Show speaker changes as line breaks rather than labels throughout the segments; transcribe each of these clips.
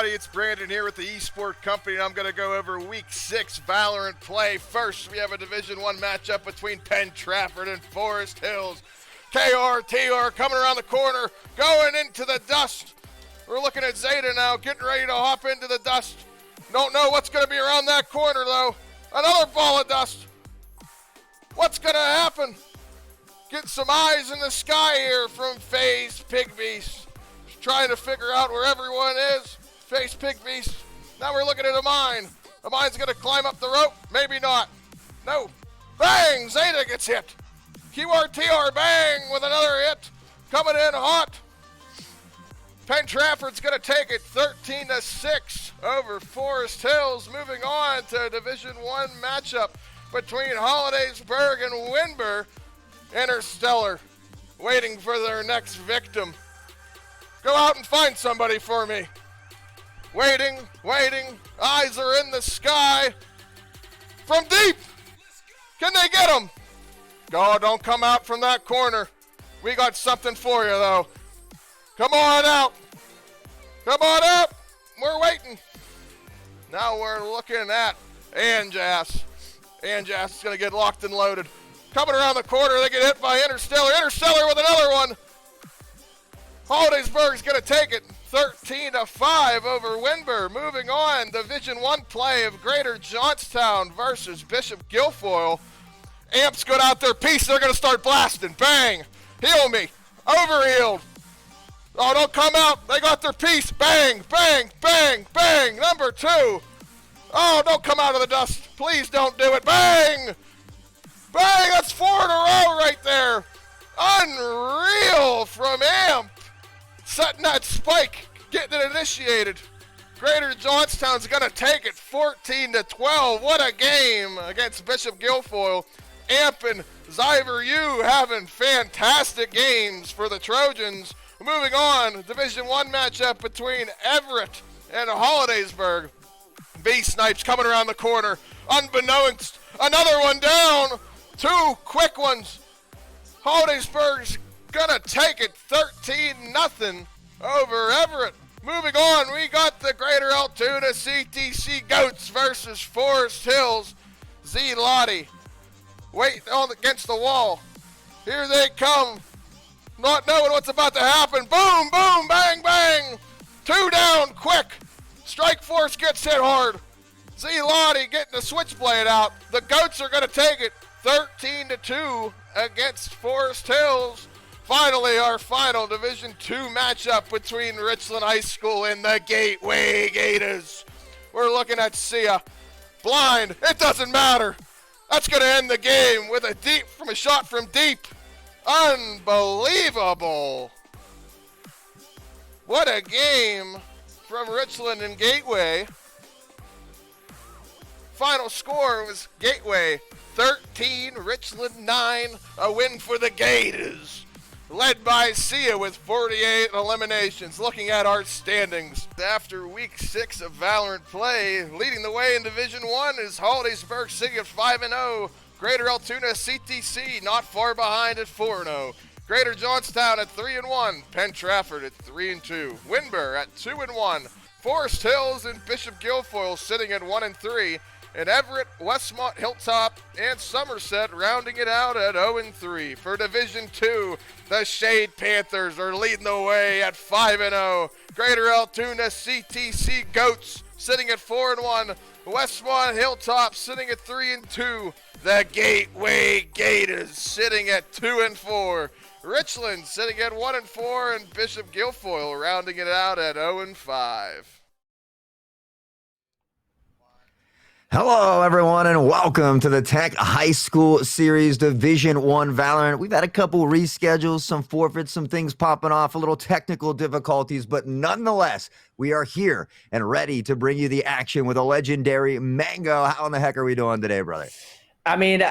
everybody. It's Brandon here with the Esport Company, and I'm going to go over Week 6 Valorant play. First, we have a Division 1 matchup between Penn Trafford and Forest Hills. KRTR coming around the corner, going into the dust. We're looking at Zeta now, getting ready to hop into the dust. Don't know what's going to be around that corner, though. Another ball of dust. What's going to happen? Get some eyes in the sky here from FaZe Pigbeast. Trying to figure out where everyone is. FaZe Pigbeast. Now we're looking at a mine. The mine's going to climb up the rope. Maybe not. No. Bang! Zeta gets hit. QRTR bang with another hit. Coming in hot. Penn Trafford's going to take it 13-6 over Forest Hills. Moving on to a Division 1 matchup between Hollidaysburg and Winber. Interstellar waiting for their next victim. Go out and find somebody for me. Waiting. Eyes are in the sky. From deep. Can they get him? Oh, don't come out from that corner. We got something for you, though. Come on out. Come on out. We're waiting. Now we're looking at Anjas. Anjas is going to get locked and loaded. Coming around the corner, they get hit by Interstellar. Interstellar with another one. Hollidaysburg's going to take it 13-5 over Winber. Moving on, Division 1 play of Greater Johnstown versus Bishop Guilfoyle. Amps got out their piece. They're going to start blasting. Bang. Heal me. Overhealed. Oh, don't come out. They got their piece. Bang, bang, bang, bang. Number 2. Oh, don't come out of the dust. Please don't do it. Bang. Bang. That's 4 in a row right there. Unreal from Amp. Setting that spike, getting it initiated. Greater Johnstown's going to take it 14-12. What a game against Bishop Guilfoyle. Amp and Zyver U having fantastic games for the Trojans. Moving on, Division 1 matchup between Everett and Hollidaysburg. B-Snipes coming around the corner. Unbeknownst, another one down. 2 quick ones. Hollidaysburg's gonna take it 13-0 over Everett. Moving on, we got the Greater Altoona CTC Goats versus Forest Hills. Z Lottie. Wait against the wall. Here they come. Not knowing what's about to happen. Boom, boom, bang, bang. 2 down, quick. Strike Force gets hit hard. Z Lottie getting the switchblade out. The Goats are gonna take it 13-2 against Forest Hills. Finally, our final Division 2 matchup between Richland High School and the Gateway Gators. We're looking at Sia. Blind. It doesn't matter. That's going to end the game with a shot from deep. Unbelievable. What a game from Richland and Gateway. Final score was Gateway 13, Richland 9. A win for the Gators. Led by Sia with 48 eliminations. Looking at our standings. After Week 6 of Valorant play, leading the way in Division 1 is Hollidaysburg sitting at 5-0. Greater Altoona CTC not far behind at 4-0. Greater Johnstown at 3-1. Penn Trafford at 3-2. Winber at 2-1. Forest Hills and Bishop Guilfoyle sitting at 1-3. And Everett, Westmont, Hilltop, and Somerset rounding it out at 0-3. For Division 2, the Shade Panthers are leading the way at 5-0. Greater Altoona CTC Goats sitting at 4-1. Westmont, Hilltop sitting at 3-2. The Gateway Gators sitting at 2-4. Richland sitting at 1-4, and Bishop Guilfoyle rounding it out at 0-5.
Hello, everyone, and welcome to the TEC High School Series Division 1 Valorant. We've had a couple reschedules, some forfeits, some things popping off, a little technical difficulties, but nonetheless, we are here and ready to bring you the action with a legendary Mango. How in the heck are we doing today, brother?
I mean,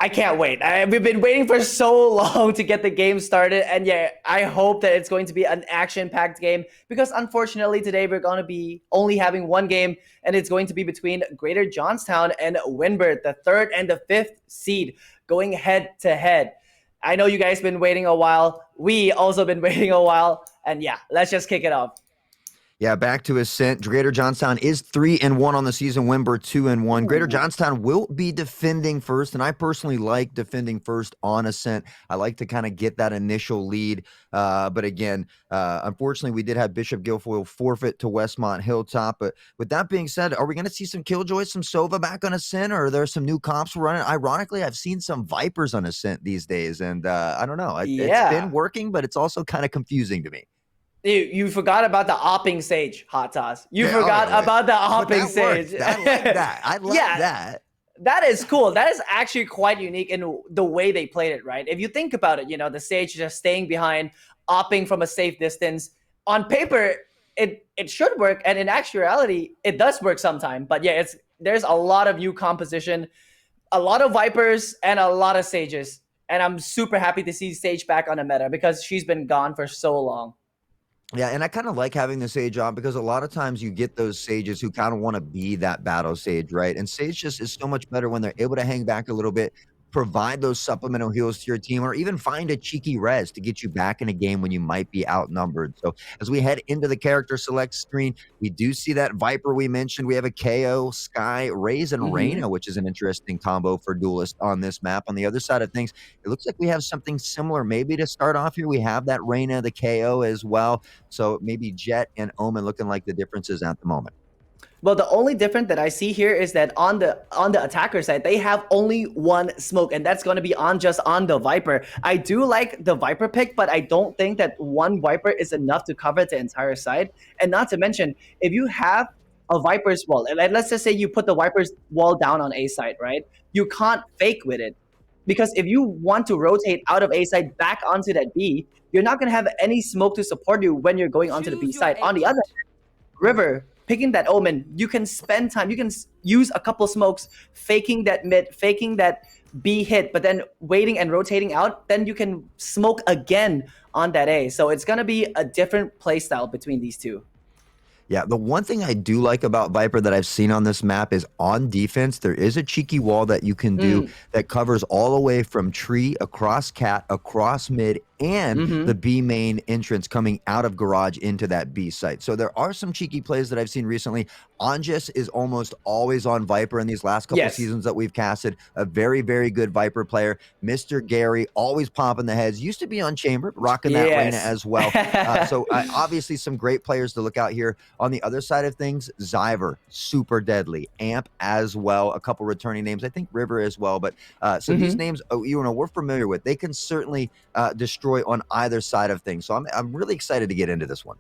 I can't wait. We've been waiting for so long to get the game started, and yeah, I hope that it's going to be an action-packed game because unfortunately today we're going to be only having one game, and it's going to be between Greater Johnstown and Winber, the 3rd and the 5th seed, going head-to-head. I know you guys been waiting a while. We also been waiting a while, and yeah, let's just kick it off.
Yeah, back to Ascent. Greater Johnstown is 3-1 on the season. Wimber 2-1. Greater Johnstown will be defending first, and I personally like defending first on Ascent. I like to kind of get that initial lead. But again, unfortunately, we did have Bishop Guilfoyle forfeit to Westmont Hilltop. But with that being said, are we going to see some Killjoy, some Sova back on Ascent, or are there some new comps we're running? Ironically, I've seen some Vipers on Ascent these days, and I don't know. It's been working, but it's also kind of confusing to me.
You forgot about the Opping Sage, Hot Sauce. You forgot about the Opping Sage.
I like that. I like that.
That is cool. That is actually quite unique in the way they played it, right? If you think about it, the Sage just staying behind, opping from a safe distance. On paper, it should work, and in actuality, it does work sometime. But yeah, there's a lot of new composition, a lot of Vipers, and a lot of Sages. And I'm super happy to see Sage back on the meta because she's been gone for so long.
Yeah, and I kind of like having the Sage on because a lot of times you get those Sages who kind of want to be that battle Sage, right? And Sage just is so much better when they're able to hang back a little bit, provide those supplemental heals to your team, or even find a cheeky res to get you back in a game when you might be outnumbered. So as we head into the character select screen, we do see that Viper we mentioned. We have a KO, Sky, Raze, and Reyna, which is an interesting combo for Duelist on this map. On the other side of things, it looks like we have something similar. Maybe to start off here, we have that Reyna, the KO as well. So maybe Jet and Omen looking like the differences at the moment.
Well, the only difference that I see here is that on the attacker side, they have only one smoke, and that's going to be just on the Viper. I do like the Viper pick, but I don't think that one Viper is enough to cover the entire side. And not to mention, if you have a Viper's wall, and let's just say you put the Viper's wall down on A side, right? You can't fake with it. Because if you want to rotate out of A side back onto that B, you're not going to have any smoke to support you when you're going onto the B side. On the other hand, River, picking that Omen, you can spend time, you can use a couple smokes, faking that mid, faking that B hit, but then waiting and rotating out, then you can smoke again on that A. So it's going to be a different playstyle between these two.
Yeah, the one thing I do like about Viper that I've seen on this map is on defense, there is a cheeky wall that you can do that covers all the way from tree, across cat, across mid, and the B main entrance coming out of garage into that B site. So there are some cheeky plays that I've seen recently. Anjus is almost always on Viper in these last couple seasons that we've casted. A very, very good Viper player. Mr. Gary, always popping the heads. Used to be on Chamber, rocking that Reyna as well. So obviously some great players to look out here. On the other side of things, Zyver, super deadly. Amp as well. A couple returning names. I think River as well. But so these names, we're familiar with. They can certainly destroy on either side of things. So I'm really excited to get into this one.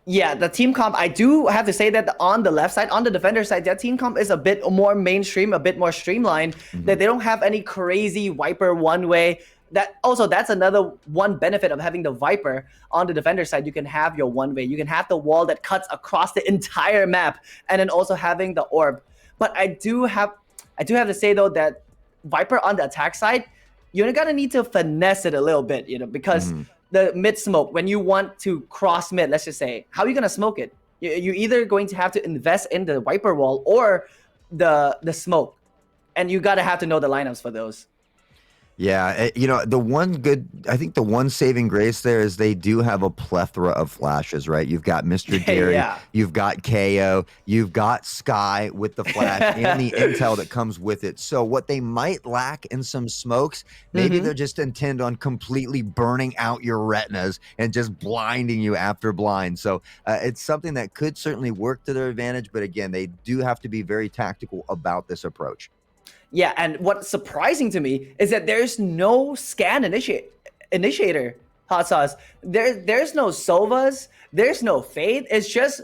Yeah, the team comp, I do have to say that on the left side, on the defender side, that team comp is a bit more mainstream, a bit more streamlined, that they don't have any crazy Viper one-way. That's another one benefit of having the Viper on the defender side. You can have your one-way. You can have the wall that cuts across the entire map, and then also having the orb. But I do have to say, though, that Viper on the attack side, you're gonna need to finesse it a little bit, because the mid smoke, when you want to cross mid, let's just say, how are you gonna smoke it? You're either going to have to invest in the Viper wall or the smoke, and you gotta have to know the lineups for those.
Yeah, the one saving grace there is they do have a plethora of flashes, right? You've got Mr. Gary, you've got KO, you've got Sky with the flash and the intel that comes with it. So what they might lack in some smokes, maybe they're just intent on completely burning out your retinas and just blinding you after blind. So it's something that could certainly work to their advantage, but again, they do have to be very tactical about this approach.
Yeah, and what's surprising to me is that there's no scan initiator, Hot Sauce. There's no Sovas, there's no Fade. It's just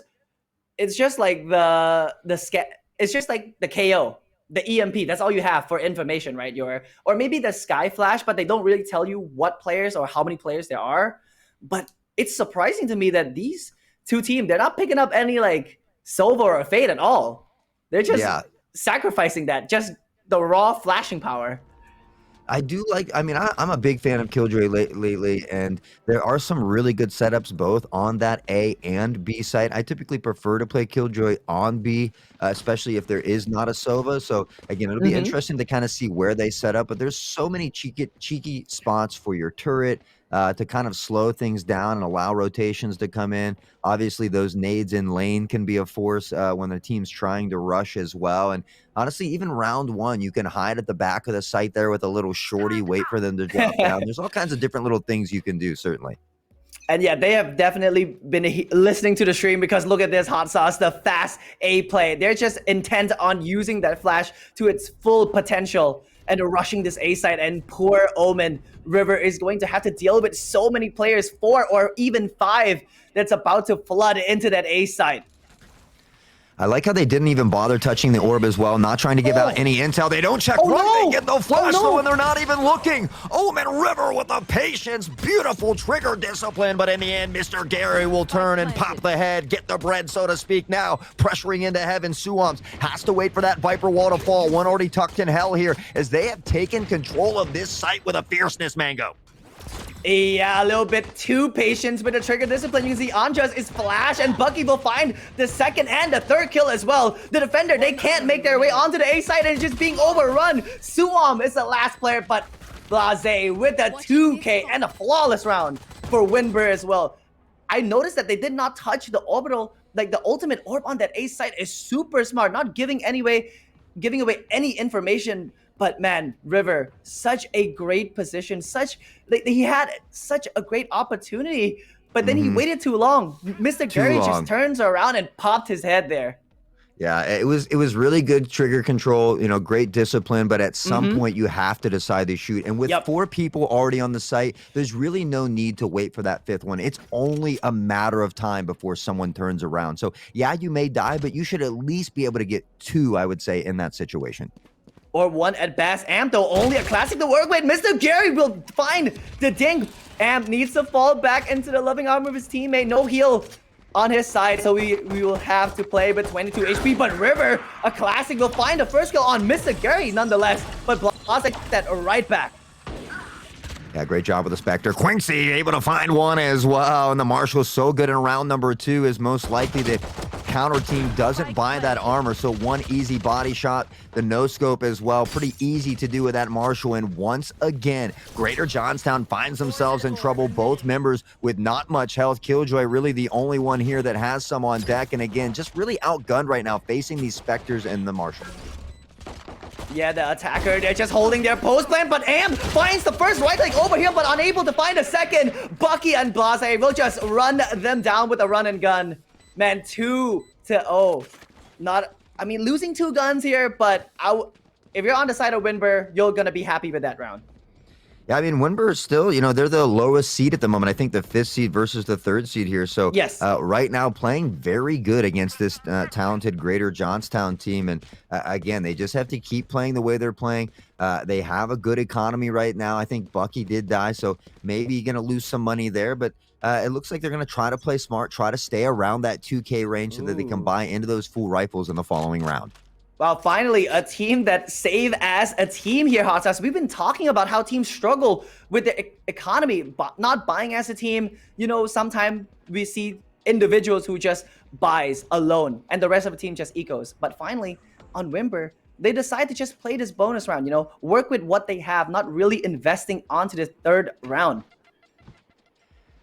like the scan. It's just like the KO, the EMP. That's all you have for information, right? Or maybe the Sky Flash, but they don't really tell you what players or how many players there are. But it's surprising to me that these two teams, they're not picking up any like Sova or Fade at all. They're just sacrificing that, just the raw flashing power.
I'm a big fan of Killjoy lately, and there are some really good setups both on that A and B site. I typically prefer to play Killjoy on B, especially if there is not a Sova. So again, it'll be interesting to kind of see where they set up, but there's so many cheeky spots for your turret, to kind of slow things down and allow rotations to come in. Obviously, those nades in lane can be a force when the team's trying to rush as well. And honestly, even round one, you can hide at the back of the site there with a little shorty, wait for them to drop down. There's all kinds of different little things you can do, certainly.
And yeah, they have definitely been listening to the stream, because look at this, Hot Sauce, the fast A play. They're just intent on using that flash to its full potential and rushing this A side. And poor Omen River is going to have to deal with so many players, 4 or even 5, that's about to flood into that A side.
I like how they didn't even bother touching the orb as well, not trying to give out any intel. They don't check right, they get no flash though, and they're not even looking. Omen River with the patience, beautiful trigger discipline, but in the end, Mr. Gary will turn and pop the head, get the bread, so to speak. Now, pressuring into heaven, Suoms has to wait for that Viper wall to fall. One already tucked in hell here, as they have taken control of this site with a fierceness, Mango.
Yeah, a little bit too patient with the trigger discipline. You can see Anjas is flash, and Bucky will find the second and the third kill as well. The defender, they can't make their way onto the A side and just being overrun. Suom is the last player, but Blase with the 2K and a flawless round for Winber as well. I noticed that they did not touch the orbital, like the ultimate orb on that A side is super smart, not giving away any information. But man, River, such a great position, he had such a great opportunity, but then he waited too long. Mr. Gary just turns around and popped his head there.
Yeah, it was really good trigger control, great discipline, but at some point you have to decide to shoot. And with 4 people already on the site, there's really no need to wait for that 5th one. It's only a matter of time before someone turns around. So yeah, you may die, but you should at least be able to get 2, I would say, in that situation.
Or 1 at best. Amp, though, only a classic to work with. Mr. Gary will find the ding. Amp needs to fall back into the loving arm of his teammate. No heal on his side, so we will have to play with 22 HP. But River, a classic, will find the first kill on Mr. Gary nonetheless. But Blase that right back.
Yeah, great job with the Spectre. Quincy able to find one as well. And the Marshal's so good in round number 2 is most likely the counter team doesn't buy that armor. So 1 easy body shot, the no scope as well. Pretty easy to do with that Marshal. And once again, Greater Johnstown finds themselves in trouble. Both members with not much health. Killjoy really the only one here that has some on deck. And again, just really outgunned right now facing these Spectres and the Marshal.
Yeah, the attacker, they're just holding their post plan, but Am finds the first right leg over here, but unable to find a second. Bucky and Blase will just run them down with a run and gun. Man, 2-0. Losing 2 guns here, but if you're on the side of Winber, you're gonna be happy with that round.
Yeah, Winber is still, they're the lowest seed at the moment. I think the 5th seed versus the 3rd seed here. So
yes,
right now playing very good against this talented Greater Johnstown team. And again, they just have to keep playing the way they're playing. They have a good economy right now. I think Bucky did die, so maybe you're going to lose some money there. But it looks like they're going to try to play smart, try to stay around that 2K range so that they can buy into those full rifles in the following round.
Well, finally, a team that save as a team here, Hot Sauce. We've been talking about how teams struggle with the economy, not buying as a team. Sometimes we see individuals who just buys alone and the rest of the team just ecos. But finally, on Winber, they decide to just play this bonus round, work with what they have, not really investing onto the 3rd round.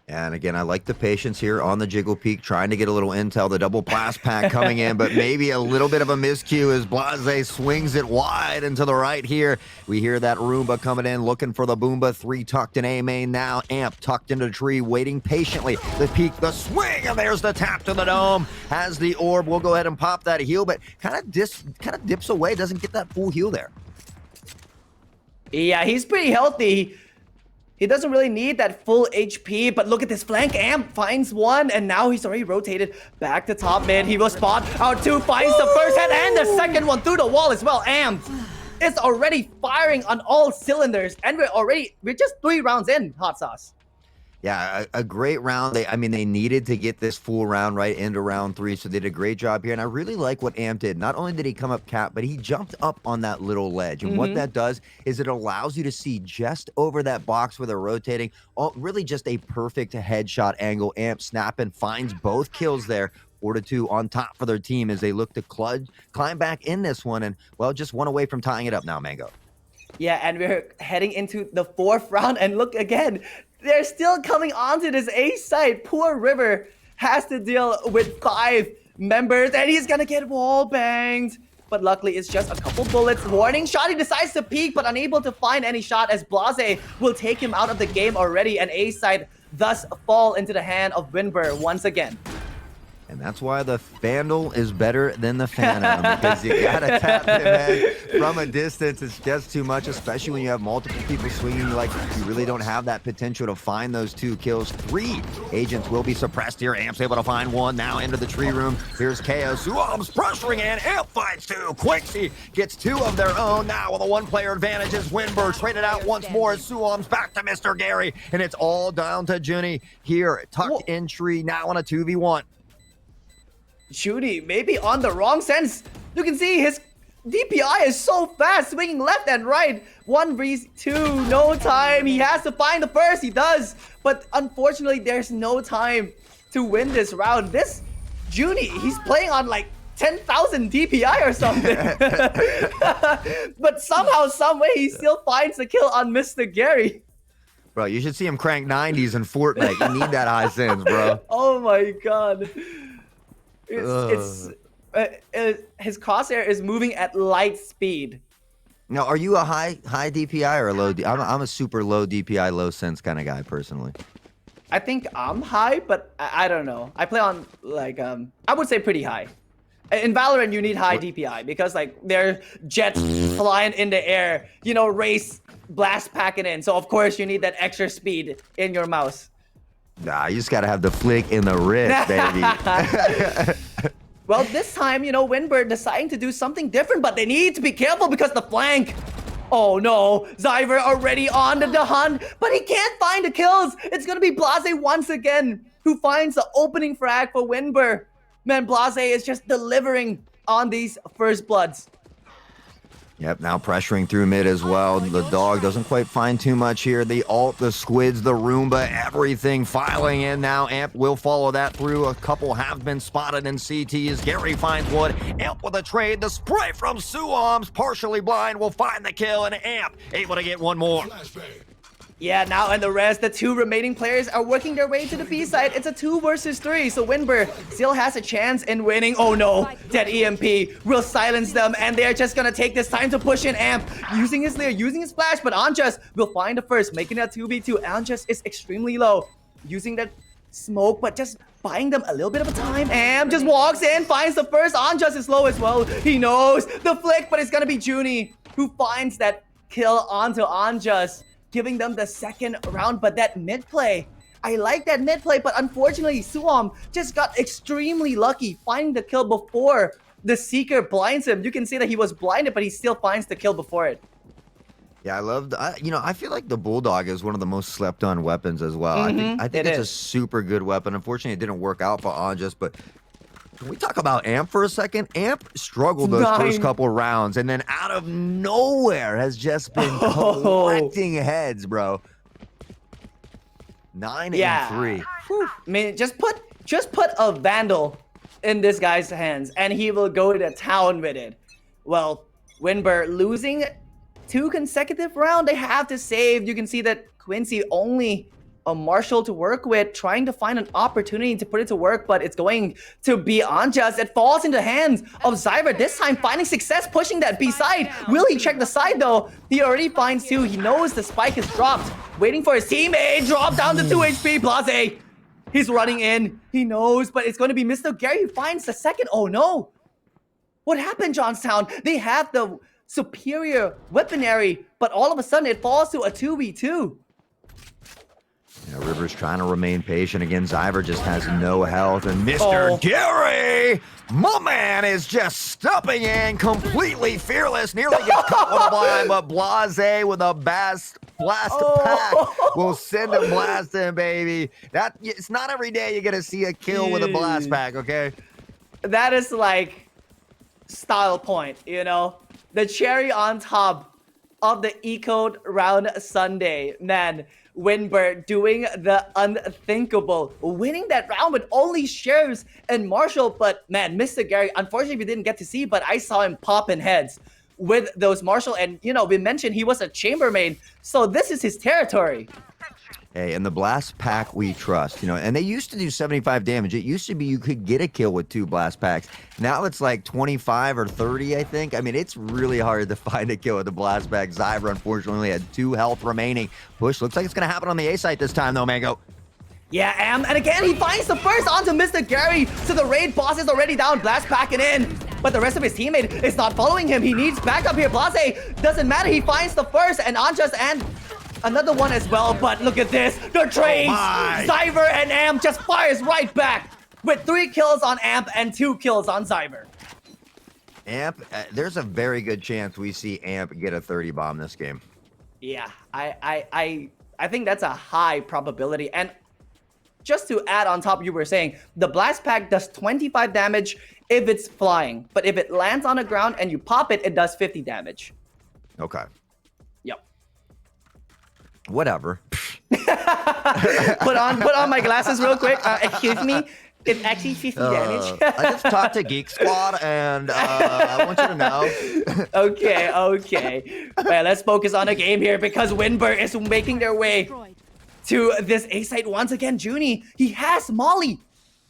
And again, I like the patience here on the Jiggle Peak, trying to get a little intel, the double blast pack coming in, but maybe a little bit of a miscue as Blase swings it wide and to the right here. We hear that Roomba coming in, looking for the Boomba. 3 tucked in A main now. Amp tucked into the tree, waiting patiently. The peak, the swing, and there's the tap to the dome. Has the orb. We'll go ahead and pop that heal, but kind of dips away, doesn't get that full heal there.
Yeah, he's pretty healthy. He doesn't really need that full HP, but look at this flank. Amp finds one, and now he's already rotated back to top mid. He will spot out 2, finds the first head and the second one through the wall as well. Amp is already firing on all cylinders, and we're just 3 rounds in, Hot Sauce.
Yeah, a great round. They needed to get this full round right into round 3, so they did a great job here. And I really like what Amp did. Not only did he come up cap, but he jumped up on that little ledge. And what that does is it allows you to see just over that box where they're rotating. Really just a perfect headshot angle. Amp snapping, finds both kills there. 4-2 on top for their team as they look to climb back in this one. And, well, just 1 away from tying it up now, Mango.
Yeah, and we're heading into the 4th round. And look again, they're still coming onto this A side. Poor River has to deal with 5 members, and he's gonna get wall banged. But luckily, it's just a couple bullets. Warning shot, he decides to peek, but unable to find any shot as Blase will take him out of the game already, and A side thus fall into the hand of Winber once again.
And that's why the Vandal is better than the Phantom, because you gotta tap them in from a distance. It's just too much, especially when you have multiple people swinging. You really don't have that potential to find those 2 kills. 3 agents will be suppressed here. Amp's able to find 1 now into the tree room. Here's Chaos. Suam's pressuring in. Amp finds 2. Quincy gets 2 of their own now with a 1-player advantage as Winber traded out once more as Suam's back to Mr. Gary. And it's all down to Junie here, tucked in tree now on a 2v1.
Junie maybe on the wrong sense. You can see his DPI is so fast, swinging left and right. 1v2, no time. He has to find the first. He does, but unfortunately, there's no time to win this round. This Junie, he's playing on like 10,000 DPI or something. But somehow, some way, he still finds the kill on Mr. Gary.
Bro, you should see him crank 90s in Fortnite. You need that high sense, bro.
Oh my god. His crosshair is moving at light speed.
Now, are you a high DPI or a low? I'm a super low DPI, low sense kind of guy personally.
I think I'm high, but I don't know. I play on like I would say pretty high. In Valorant, you need high DPI because like they're jets flying in the air, you know, race blast packing in. So of course you need that extra speed in your mouse.
Nah, you just gotta have the flick in the wrist, baby.
Well, this time, you know, Winbird deciding to do something different, but they need to be careful because the flank. Oh no, Zyver already on the hunt, but he can't find the kills. It's gonna be Blase once again who finds the opening frag for Winbird. Man, Blase is just delivering on these first bloods.
Yep, now pressuring through mid as well. The dog doesn't quite find too much here. The ult, the squids, the Roomba, everything filing in now. Amp will follow that through. A couple have been spotted in CT as Gary finds one. Amp with a trade. The spray from Suam's partially blind will find the kill, and Amp able to get one more.
Yeah, now and the rest, the 2 remaining players are working their way to the B side. It's a 2 versus 3, so Winber still has a chance in winning. Oh no, that EMP will silence them, and they're just gonna take this time to push in Amp, using his Leer, using his flash, but Anjas will find the first, making that 2v2. Anjas is extremely low, using that smoke, but just buying them a little bit of a time. Amp just walks in, finds the first. Anjas is low as well. He knows the flick, but it's gonna be Junie who finds that kill onto Anjas, giving them the second round. But that mid play, I like that mid play, but unfortunately Suam just got extremely lucky finding the kill before the Seeker blinds him. You can see that he was blinded, but he still finds the kill before it.
Yeah, I feel like the Bulldog is one of the most slept on weapons as well. I think it's a super good weapon. Unfortunately, it didn't work out for Anjas, but can we talk about Amp for a second? Amp struggled those first couple rounds, and then out of nowhere has just been collecting heads, bro. 9 and 3.
Whew. I mean, just put a Vandal in this guy's hands, and he will go to town with it. Well, Winber losing 2 consecutive rounds. They have to save. You can see that Quincy only a Marshall to work with, trying to find an opportunity to put it to work, but it's going to be Anjas. It falls into the hands of Zyver, this time finding success, pushing that B side. Will he check the side though? He already finds 2. He knows the spike is dropped, waiting for his teammate. Drop down to 2 HP. Blase, he's running in. He knows, but it's going to be Mr. Gary who finds the second. Oh no. What happened, Johnstown? They have the superior weaponry, but all of a sudden it falls to a 2v2.
Yeah, Rivers trying to remain patient. Again, Zyver just has no health. And Mr. Gary, my man, is just stepping in completely fearless. Nearly gets caught with a blind, but Blase with a blast pack will send a blast in, baby. It's not every day you get to see a kill with a blast pack, okay?
That is like style point, you know? The cherry on top of the Eco round Sunday. Man, Winber doing the unthinkable, winning that round with only Sheriffs and Marshall. But man, Mr. Gary, unfortunately we didn't get to see, but I saw him popping heads with those Marshall. And you know, we mentioned he was a chambermaid, so this is his territory.
Hey, and the blast pack we trust, and they used to do 75 damage. It used to be you could get a kill with 2 blast packs. Now it's like 25 or 30, I think. I mean, it's really hard to find a kill with the blast pack. Zyber, unfortunately, only had 2 health remaining. Push looks like it's going to happen on the A site this time, though, Mango.
Yeah, and again, he finds the first onto Mr. Gary. So the raid boss is already down, blast packing in. But the rest of his teammate is not following him. He needs backup here. Blase doesn't matter. He finds the first, and Anjas and another one as well. But look at this. The trades. Zyber and Amp just fires right back with 3 kills on Amp and 2 kills on Zyber.
Amp, there's a very good chance we see Amp get a 30 bomb this game.
Yeah, I think that's a high probability. And just to add on top, you were saying the blast pack does 25 damage if it's flying, but if it lands on the ground and you pop it, it does 50 damage.
Okay.
Yep.
Whatever.
put on my glasses real quick. Excuse me. It's actually 50 damage.
I just talked to Geek Squad, and I want you to know.
Okay. Well, let's focus on the game here because Winber is making their way to this A site once again. Junie, he has Molly.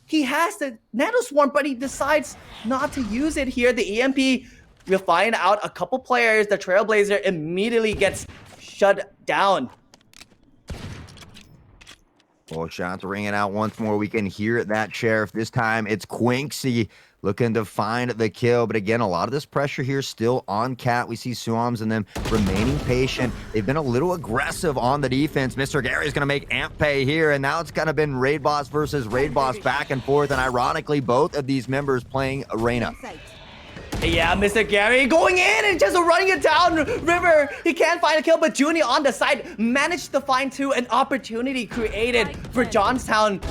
He has the Nano Swarm, but he decides not to use it here. The EMP, we'll find out a couple players. The Trailblazer immediately gets shut down.
Well, shots ringing out once more. We can hear that, Sheriff. This time it's Quinksy looking to find the kill. But again, a lot of this pressure here still on Cat. We see Suams and them remaining patient. They've been a little aggressive on the defense. Mr. Gary's going to make Amp pay here. And now it's kind of been Raid Boss versus Raid Boss back and forth. And ironically, both of these members playing Arena.
Yeah, Mr. Gary going in and just running it down. River, he can't find a kill, but Junie on the side managed to find 2. An opportunity created for Johnstown.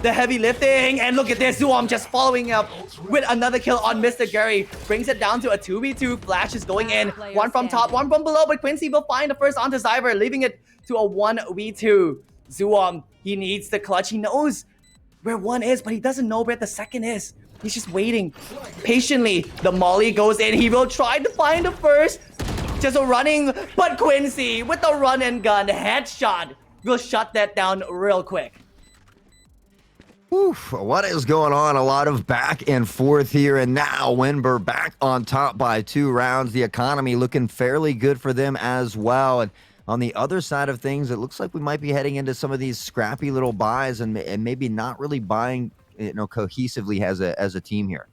The heavy lifting, and look at this. Zuam just following up with another kill on Mr. Gary. Brings it down to a 2v2. Flash is going in. One from top, one from below, but Quincy will find the first onto Zyber, leaving it to a 1v2. Zuam, he needs the clutch. He knows where one is, but he doesn't know where the second is. He's just waiting patiently. The Molly goes in. He will try to find the first. Just a running, but Quincy with the run and gun headshot will shut that down real quick.
Oof, what is going on? A lot of back and forth here, and now Winber back on top by 2 rounds. The economy looking fairly good for them as well. And on the other side of things, it looks like we might be heading into some of these scrappy little buys and maybe not really buying, cohesively as a team here.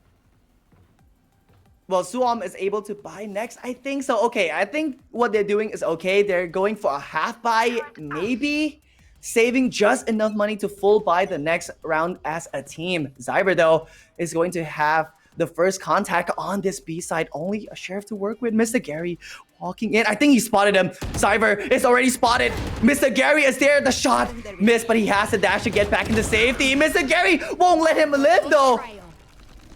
Well, Suam is able to buy next. I think so. Okay, I think what they're doing is okay. They're going for a half buy, maybe. Saving just enough money to full buy the next round as a team. Zyber, though, is going to have the first contact on this B side. Only a Sheriff to work with. Mr. Gary walking in. I think he spotted him. Zyber is already spotted. Mr. Gary is there. The shot missed, but he has to dash to get back into safety. Mr. Gary won't let him live, though.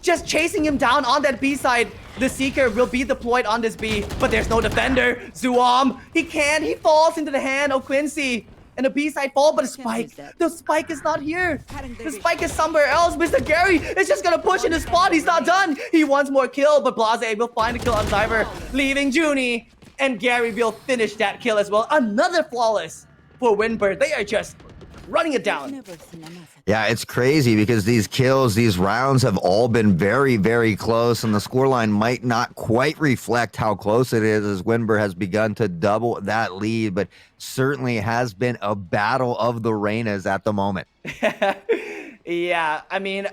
Just chasing him down on that B side. The Seeker will be deployed on this B, but there's no defender. Zuam, he falls into the hand of Quincy. And the B side fall, but the spike is not here. The spike is somewhere else. Mr. Gary is just gonna push in the spot. He's not done. He wants more kill, but Blase will find a kill on Zyber, leaving Junie. And Gary will finish that kill as well. Another flawless for Winbird. They are just running it down.
Yeah, it's crazy because these kills, these rounds have all been very, very close, and the scoreline might not quite reflect how close it is as Winber has begun to double that lead, but certainly has been a battle of the Reynas at the moment.
Yeah, I mean,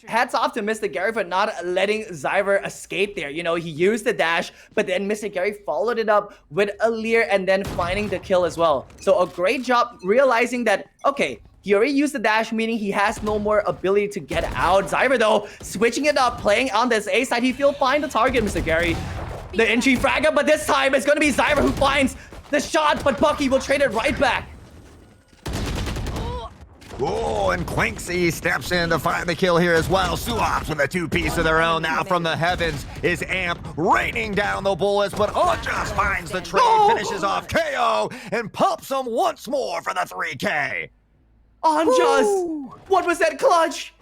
hats off to Mr. Gary for not letting Zyber escape there. You know, he used the dash, but then Mr. Gary followed it up with a leer and then finding the kill as well. So a great job realizing that, okay, he already used the dash, meaning he has no more ability to get out. Zyber, though, switching it up, playing on this A side. He will find the target, Mr. Gary. The entry fragger, but this time it's going to be Zyber who finds the shot, but Bucky will trade it right back.
Oh, and Quinksy steps in to find the kill here as well. Suops with a 2-piece of their own. Now from the heavens is Amp raining down the bullets, but Anjas finds the trade, finishes off KO, and pumps him once more for the 3K.
Anjas, what was that clutch?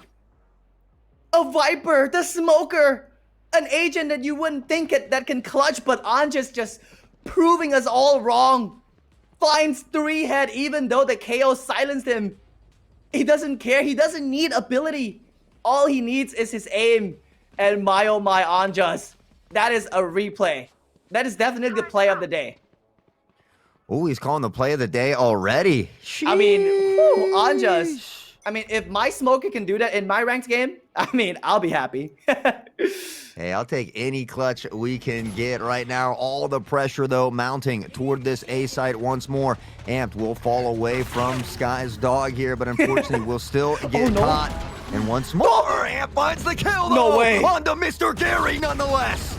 A Viper, the smoker, an agent that you wouldn't think that can clutch, but Anjas just proving us all wrong. finds 3 head even though the KO silenced him. He doesn't care. He doesn't need ability. All he needs is his aim. And my oh my Anjas. That is a replay. That is definitely the play of the day.
Oh, he's calling the play of the day already.
I mean, whew, Anjas. I mean, if my smoker can do that in my ranked game, I mean, I'll be happy.
Hey, I'll take any clutch we can get right now. All the pressure, though, mounting toward this A site once more. Amped will fall away from Sky's dog here, but unfortunately will still get caught. And once more, Amp finds the kill, though.
No way.
Onto Mr. Gary, nonetheless.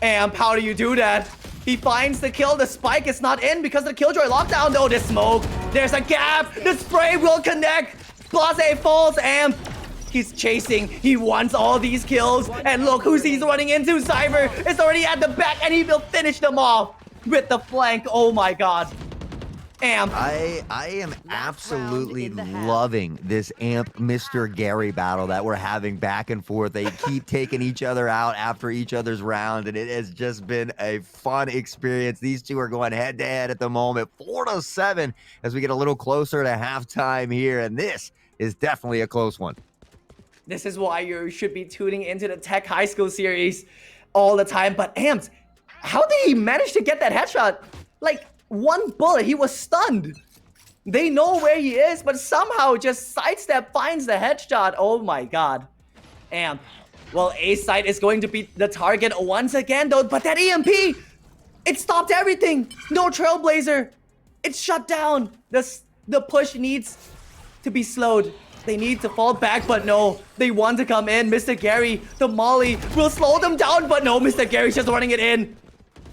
Amp, how do you do that? He finds the kill. The spike is not in because of the killjoy lockdown, though. The smoke. There's a gap. The spray will connect. Blase falls. Amp. He's chasing. He wants all these kills. And look who's he's running into. Cyber is already at the back, and he will finish them off with the flank. Oh my god. Amp.
I am absolutely loving this Amp Mr. Gary battle that we're having back and forth. They keep taking each other out after each other's round, and it has just been a fun experience. These two are going head to head at the moment, 4-7 as we get a little closer to halftime here, and this is definitely a close one.
This is why you should be tuning into the Tech High School series all the time. But Amps, how did he manage to get that headshot? Like, one bullet, he was stunned. They know where he is, but somehow just sidestep finds the headshot. Oh my god. Amp. Well, A site is going to be the target once again, though. But that EMP, it stopped everything. No Trailblazer. It's shut down. The push needs to be slowed. They need to fall back, but no. They want to come in. Mr. Gary, the Molly, will slow them down, but no. Mr. Gary's just running it in.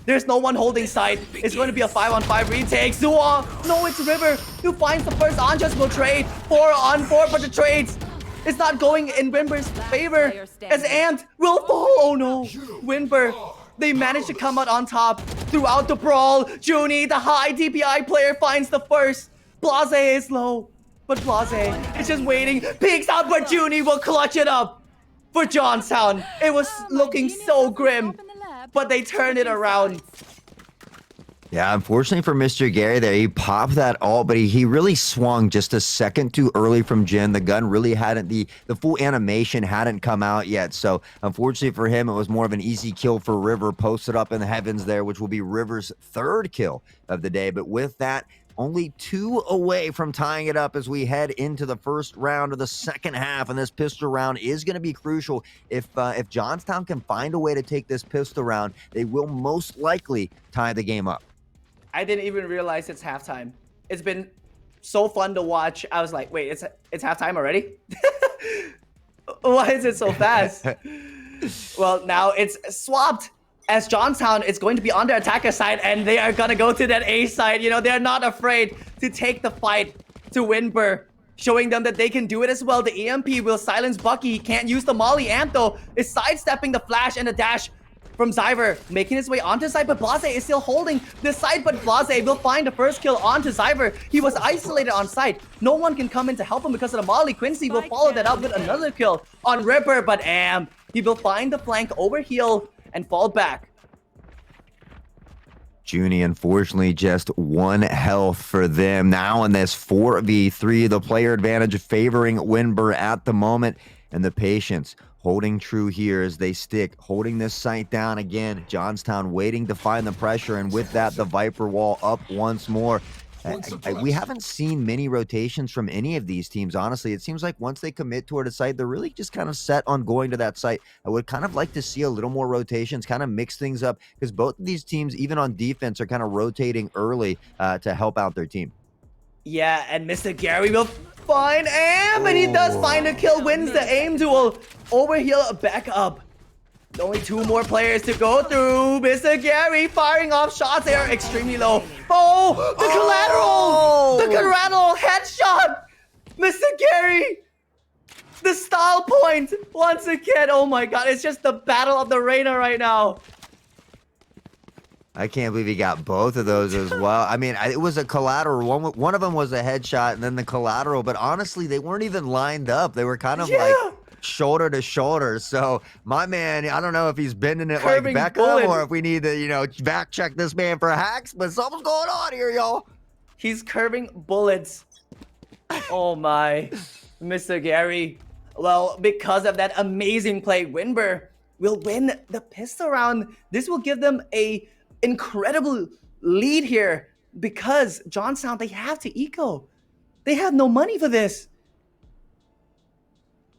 There's no one holding side. It's going to be a 5-on-5 retake. Zua, no, it's River who finds the first. Anjas will trade 4-on-4, but the trades is not going in Wimber's favor as Ant will fall. Oh no, Wimber. They managed to come out on top throughout the brawl. Junie, the high DPI player, finds the first. Blase is low, but Blase is just waiting. Peeks out, but Junie will clutch it up for Johnstown. It was looking so grim, but they turned it around.
Yeah, unfortunately for Mr. Gary there, he popped that ult, but he really swung just a second too early from Jin. The gun really hadn't, the full animation hadn't come out yet. So unfortunately for him, it was more of an easy kill for River, posted up in the heavens there, which will be River's 3rd kill of the day. But with that, only 2 away from tying it up as we head into the first round of the second half. And this pistol round is going to be crucial. If Johnstown can find a way to take this pistol round, they will most likely tie the game up.
I didn't even realize it's halftime. It's been so fun to watch. I was like, wait, it's halftime already? Why is it so fast? Well, now it's swapped as Johnstown is going to be on the attacker side, and they are going to go to that A side. You know, they're not afraid to take the fight to Winber, showing them that they can do it as well. The EMP will silence Bucky. He can't use the Molly. Ant, though, is sidestepping the flash and the dash from Zyver, making his way onto side, but Blase is still holding the side, but Blase will find the first kill onto Zyver. He was isolated on side. No one can come in to help him because of the Molly. Quincy will follow that up with another kill on Ripper, but he will find the flank over heel and fall back.
Junie, unfortunately, just 1 health for them. Now in this 4v3, the player advantage favoring Winber at the moment, and the patience holding true here as they stick, holding this site down again. Johnstown waiting to find the pressure, and with that, the Viper wall up once more. We haven't seen many rotations from any of these teams, honestly. It seems like once they commit toward a site, they're really just kind of set on going to that site. I would kind of like to see a little more rotations, kind of mix things up, because both of these teams, even on defense, are kind of rotating early to help out their team.
Yeah, and Mr. Gary will find Am, and he does find a kill, wins the aim duel. Over heel, back up. Only 2 more players to go through. Mr. Gary firing off shots. They are extremely low. Oh, the collateral! The collateral headshot! Mr. Gary! The style point once again. Oh my god, it's just the battle of the Reina right now.
I can't believe he got both of those as well. I mean, it was a collateral. One of them was a headshot and then the collateral. But honestly, they weren't even lined up. They were kind of like shoulder to shoulder. So my man, I don't know if he's bending it
Curving
like Beckham
bullet.
or if we need to, back check this man for hacks, but something's going on here, y'all.
He's curving bullets. Oh my, Mr. Gary. Well, because of that amazing play, Winber will win the pistol round. This will give them a incredible lead here because Johnstown, they have to eco. They have no money for this.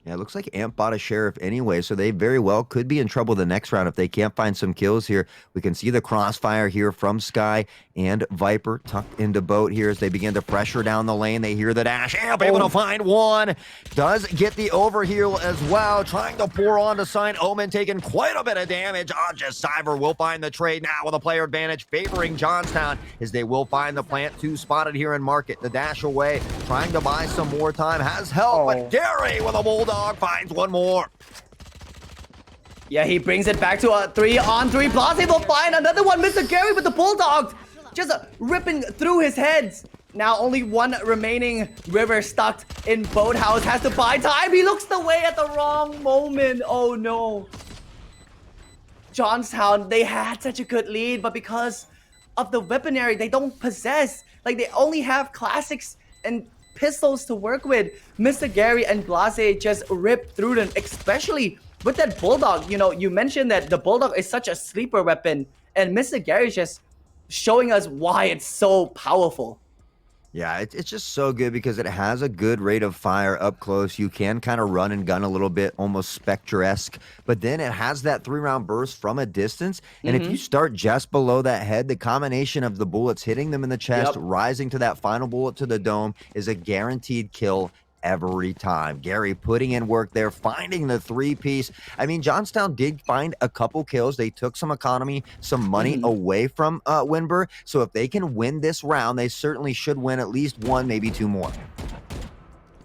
Yeah, it looks like Amp bought a sheriff anyway, so they very well could be in trouble the next round if they can't find some kills here. We can see the crossfire here from Sky and Viper tucked into boat here as they begin to pressure down the lane. They hear the dash. Amp able to find one. Does get the overheal as well. Trying to pour on to Sign Omen, taking quite a bit of damage. Just Cyber will find the trade now with a player advantage favoring Johnstown as they will find the plant 2 spotted here in Market. The dash away, trying to buy some more time. Has help, but Gary with a bulldog finds one more.
Yeah, he brings it back to a 3-on-3. Blase will find another one. Mr. Gary with the bulldog, just ripping through his heads. Now only one remaining. River stuck in boathouse, has to buy time. He looks away at the wrong moment. Oh no. Johnstown, they had such a good lead, but because of the weaponry they don't possess, like they only have classics and pistols to work with, Mr. Gary and Blase just ripped through them, especially with that bulldog. You mentioned that the bulldog is such a sleeper weapon, and Mr. Gary is just showing us why it's so powerful.
Yeah, it's just so good because it has a good rate of fire up close. You can kind of run and gun a little bit, almost Spectre-esque, but then it has that 3-round burst from a distance. And if you start just below that head, the combination of the bullets hitting them in the chest, rising to that final bullet to the dome is a guaranteed kill every time. Gary putting in work there, finding the 3-piece. I mean, Johnstown did find a couple kills. They took some economy, some money away from Winber. So if they can win this round, they certainly should win at least 1, maybe 2 more.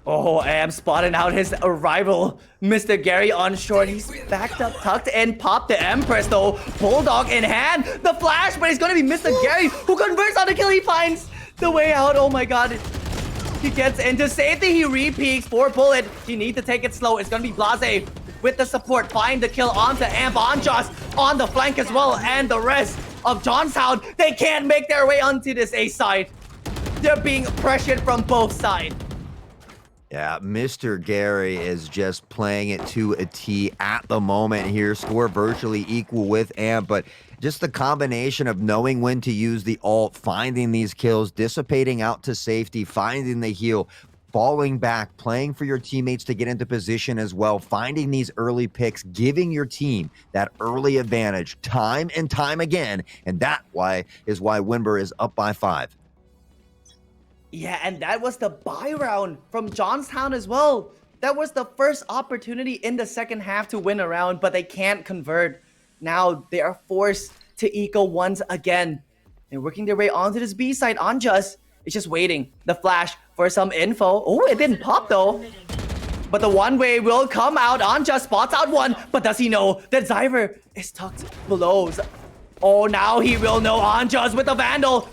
Oh, Am spotting out his rival, Mr. Gary on short. He's backed up, tucked, and popped the Empress though. Bulldog in hand, the flash, but it's gonna be Mr. Gary who converts on the kill. He finds the way out. Oh my god. He gets into safety. He re-peeks 4 bullet. He needs to take it slow. It's gonna be Blase with the support. Find the kill onto Amp, on Joss, on the flank as well. And the rest of Johnstown, they can't make their way onto this A side. They're being pressured from both sides.
Yeah, Mr. Gary is just playing it to a T at the moment here. Score virtually equal with Amp, but just the combination of knowing when to use the ult, finding these kills, dissipating out to safety, finding the heal, falling back, playing for your teammates to get into position as well, finding these early picks, giving your team that early advantage time and time again, and that is why Winber is up by 5.
Yeah, and that was the buy round from Johnstown as well. That was the first opportunity in the second half to win a round, but they can't convert. Now they are forced to eco once again. They're working their way onto this B side. Anjas is just waiting. The flash for some info. Oh, it didn't pop though. But the one way will come out. Anjas spots out one, but does he know that Zyver is tucked below? Oh, now he will know. Anjas with the Vandal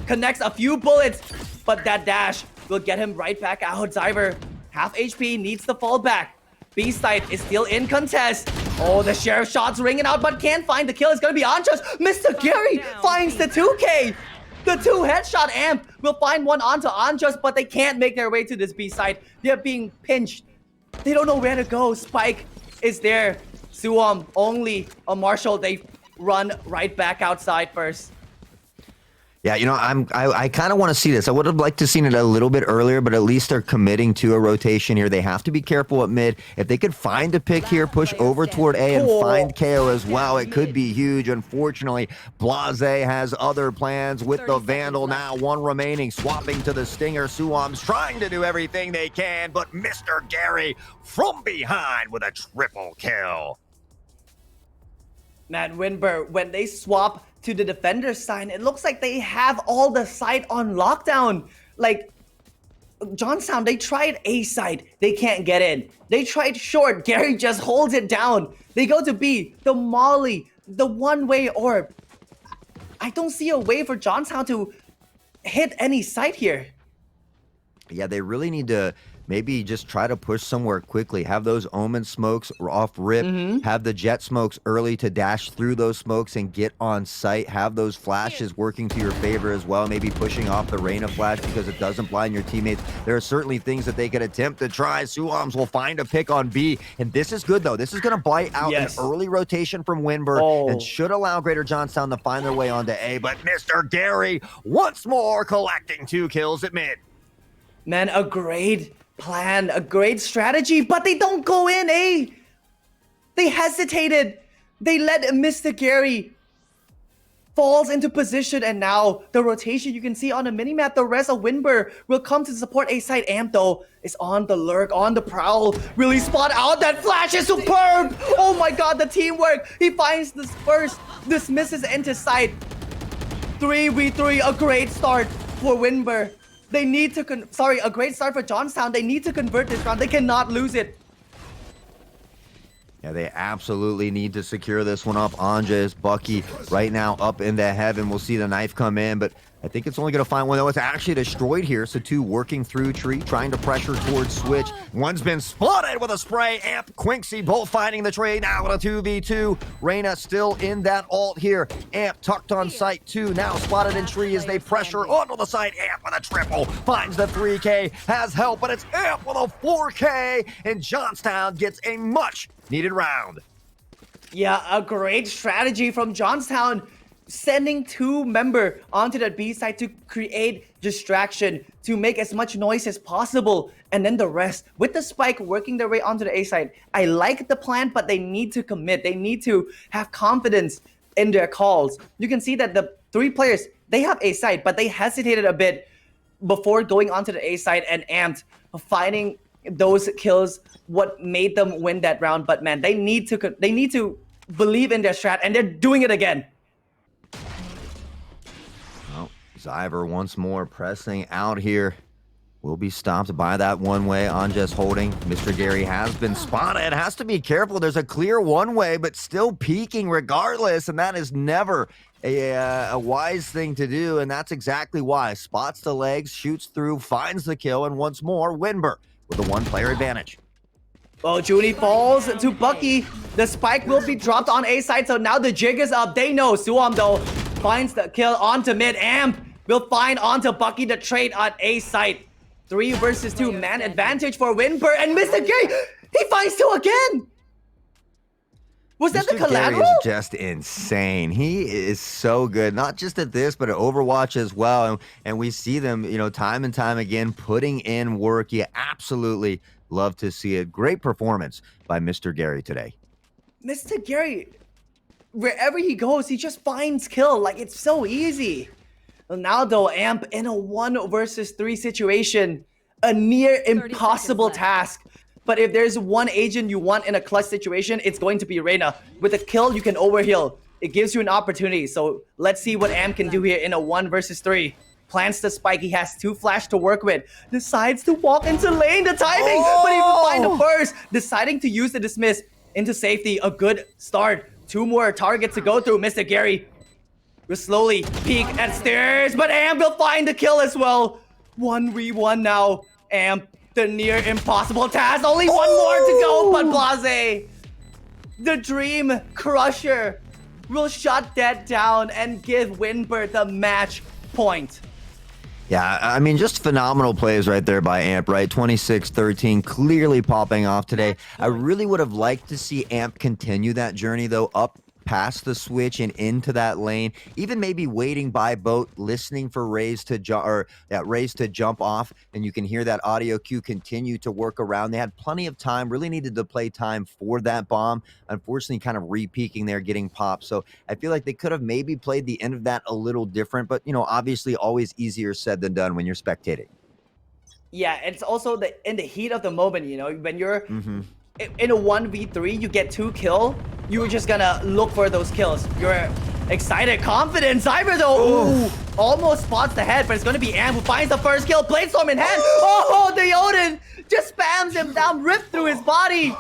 connects a few bullets, but that dash will get him right back out. Zyver, half HP, needs to fall back. B-side is still in contest. Oh, the sheriff shots ringing out, but can't find the kill. It's gonna be Anjas. Mr. Gary finds the 2K. The 2 headshot Amp will find one onto Anjas, but they can't make their way to this B-side. They're being pinched. They don't know where to go. Spike is there. Suam, only a Marshall. They run right back outside first.
Yeah, I kind of want to see this. I would have liked to seen it a little bit earlier, but at least they're committing to a rotation here. They have to be careful at mid. If they could find a pick here, push over toward A and find KO as well, it could be huge. Unfortunately, Blase has other plans with the Vandal now. 1 remaining, swapping to the Stinger. Suam's trying to do everything they can, but Mr. Gary from behind with a triple kill.
Man, Winber, when they swap to the defender side, it looks like they have all the side on lockdown. Like, Johnstown, they tried A side, they can't get in. They tried short, Gary just holds it down. They go to B, the Molly, the one-way orb. I don't see a way for Johnstown to hit any site here.
Yeah, they really need to maybe just try to push somewhere quickly. Have those Omen smokes off rip. Have the Jet smokes early to dash through those smokes and get on site. Have those flashes working to your favor as well. Maybe pushing off the Reyna flash because it doesn't blind your teammates. There are certainly things that they could attempt to try. Suams will find a pick on B. And this is good, though. This is going to blight out an early rotation from Winber and should allow Greater Johnstown to find their way onto A. But Mr. Gary once more collecting 2 kills at mid.
Man, a great plan, a great strategy, but they don't go in, eh? They hesitated. They let Mr. Gary falls into position, and now the rotation you can see on the minimap, the rest of Winber will come to support A side. Amp, though, is on the lurk, on the prowl. Really spot out. That flash is superb. Oh my god, the teamwork. He finds this first, dismisses into side. 3v3, a great start for Winber. They need to, a great start for Johnstown. They need to convert this round. They cannot lose it.
Yeah, they absolutely need to secure this one up. Anja is Bucky right now up into heaven. We'll see the knife come in, but I think it's only going to find one, though. It's actually destroyed here. So 2 working through tree, trying to pressure towards switch. One's been spotted with a spray. Amp, Quincy both finding the trade now with a 2v2. Reyna still in that ult here. Amp tucked on site 2, now spotted in tree as they pressure onto the side. Amp with a triple, finds the 3K, has help, but it's Amp with a 4K, and Johnstown gets a much needed round.
Yeah, a great strategy from Johnstown. Sending 2 member onto the B side to create distraction, to make as much noise as possible, and then the rest with the spike working their way onto the A side. I like the plan, but they need to commit. They need to have confidence in their calls. You can see that the 3 players, they have A side, but they hesitated a bit before going onto the A side, and Amped finding those kills what made them win that round. But man, they need to believe in their strat, and they're doing it again.
Zyver once more pressing out here. Will be stopped by that one-way. Anja's holding. Mr. Gary has been spotted. Has to be careful. There's a clear one-way, but still peeking regardless, and that is never a wise thing to do, and that's exactly why. Spots the legs, shoots through, finds the kill, and once more, Winber with a 1-player advantage.
Oh, Junie falls to Bucky. The spike will be dropped on A side, so now the jig is up. They know. Suam, though, finds the kill onto mid. Amp will find onto Bucky the trade on A side. 3 versus 2, man advantage for Winber, and Mr. Gary, he finds 2 again. Was that
Mr.
the collateral?
Gary is just insane. He is so good, not just at this, but at Overwatch as well. And we see them, time and time again, putting in work. You absolutely love to see it. Great performance by Mr. Gary today.
Mr. Gary, wherever he goes, he just finds kill. Like, it's so easy. Now, though, Amp in a 1 versus 3 situation, a near impossible task. But if there's one agent you want in a clutch situation, it's going to be Reyna. With a kill, you can overheal. It gives you an opportunity. So let's see what Amp can do here in a 1 versus 3. Plants the spike. He has 2 flash to work with. Decides to walk into lane. The timing, but he will find the burst. Deciding to use the dismiss into safety. A good start. 2 more targets to go through. Mr. Gary will slowly peek at stairs, but Amp will find the kill as well. 1v1 now. Amp, the near impossible task. Only 1 more to go, but Blase, the Dream Crusher, will shut that down and give Winber the match point.
Yeah, I mean, just phenomenal plays right there by Amp, right? 26-13, clearly popping off today. I really would have liked to see Amp continue that journey, though, up past the switch and into that lane, even maybe waiting by boat, listening for Raze to jump off, and you can hear that audio cue continue to work around. They had plenty of time, really needed to play time for that bomb. Unfortunately, kind of re-peaking there, getting popped. So I feel like they could have maybe played the end of that a little different, but obviously always easier said than done when you're spectating.
Yeah, it's also in the heat of the moment, when you're in a 1v3, you get 2 kills, you're just gonna look for those kills. You're excited, confident. Zyver, though, ooh, almost spots the head, but it's gonna be Amp who finds the first kill. Bladestorm in hand. Oh, the Odin just spams him down, ripped through his body.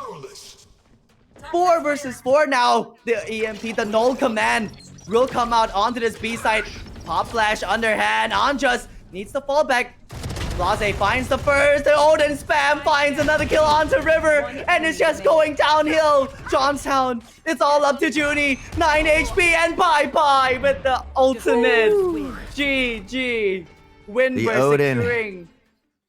4 versus 4 now. The EMP, the null command, will come out onto this B side. Pop flash underhand. Anjas needs to fall back. Blase finds the first, the Odin spam finds another kill onto River, and it's just going downhill. Johnstown, it's all up to Junie. 9 HP and bye-bye with the ultimate. GG. Winber
Odin.
securing.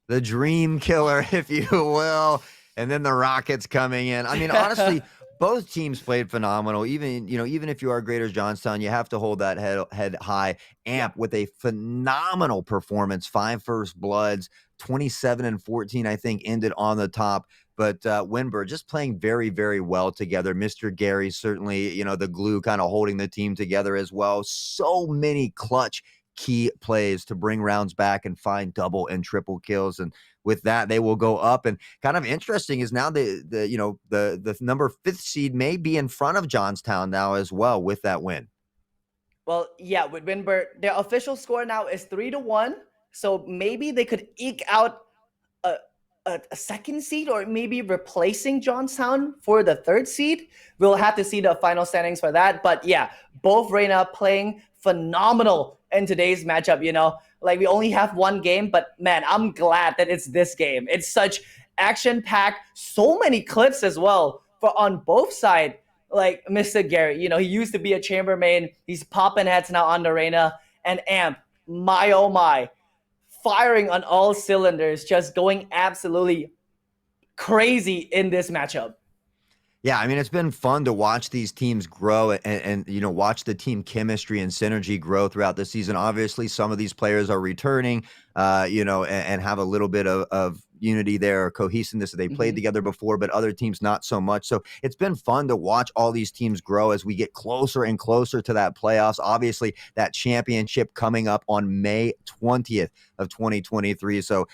The dream killer, if you will. And then the Rockets coming in. I mean, honestly, both teams played phenomenal. Even if you are Greater Johnstown, you have to hold that head high. Amp with a phenomenal performance, 5 first bloods, 27 and 14, I think, ended on the top. But Winber just playing very, very well together. Mr. Gary, certainly, the glue kind of holding the team together as well. So many clutch key plays to bring rounds back and find double and triple kills. And with that, they will go up. And kind of interesting is now the number 5th seed may be in front of Johnstown now as well with that win.
Well, yeah, with Winber, their official score now is 3-1. So maybe they could eke out a 2nd seed, or maybe replacing Johnstown for the 3rd seed. We'll have to see the final standings for that. But yeah, both Reina playing phenomenal in today's matchup. Like, we only have one game, but man, I'm glad that it's this game. It's such action-packed, so many clips as well for on both sides. Like Mr. Gary, he used to be a chambermaid. He's popping heads now on the Reina. And Amp, my oh my, firing on all cylinders, just going absolutely crazy in this matchup.
Yeah, I mean, it's been fun to watch these teams grow and watch the team chemistry and synergy grow throughout the season. Obviously, some of these players are returning, and have a little bit of unity there, or cohesiveness that they played together before, but other teams not so much. So it's been fun to watch all these teams grow as we get closer and closer to that playoffs. Obviously, that championship coming up on May 20th of 2023. So,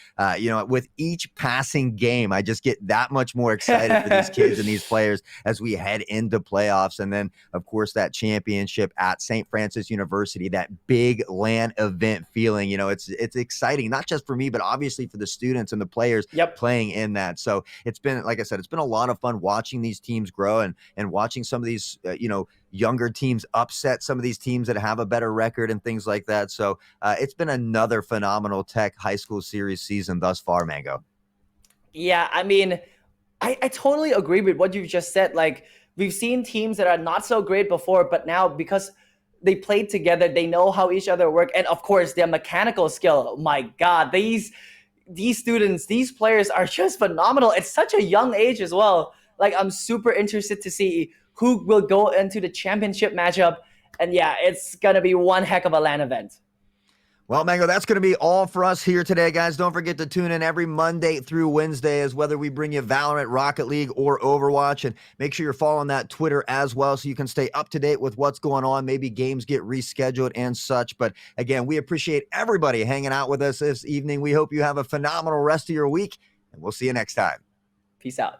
with each passing game, I just get that much more excited for these kids and these players as we head into playoffs. And then, of course, that championship at St. Francis University, that big LAN event feeling, it's exciting, not just for me, but obviously for the students and the players playing in that. So it's been, like I said, it's been a lot of fun watching these teams grow and watching some of these, younger teams upset some of these teams that have a better record and things like that. So it's been another phenomenal Tech High School Series season thus far, Mango.
Yeah, I mean, I totally agree with what you just said. Like, we've seen teams that are not so great before, but now because they played together, they know how each other work. And of course, their mechanical skill. My God, these students, these players are just phenomenal. It's such a young age as well. Like, I'm super interested to see who will go into the championship matchup. And yeah, it's going to be one heck of a LAN event.
Well, Mango, that's going to be all for us here today, guys. Don't forget to tune in every Monday through Wednesday as whether we bring you Valorant, Rocket League, or Overwatch. And make sure you're following that Twitter as well so you can stay up to date with what's going on. Maybe games get rescheduled and such. But again, we appreciate everybody hanging out with us this evening. We hope you have a phenomenal rest of your week, and we'll see you next time.
Peace out.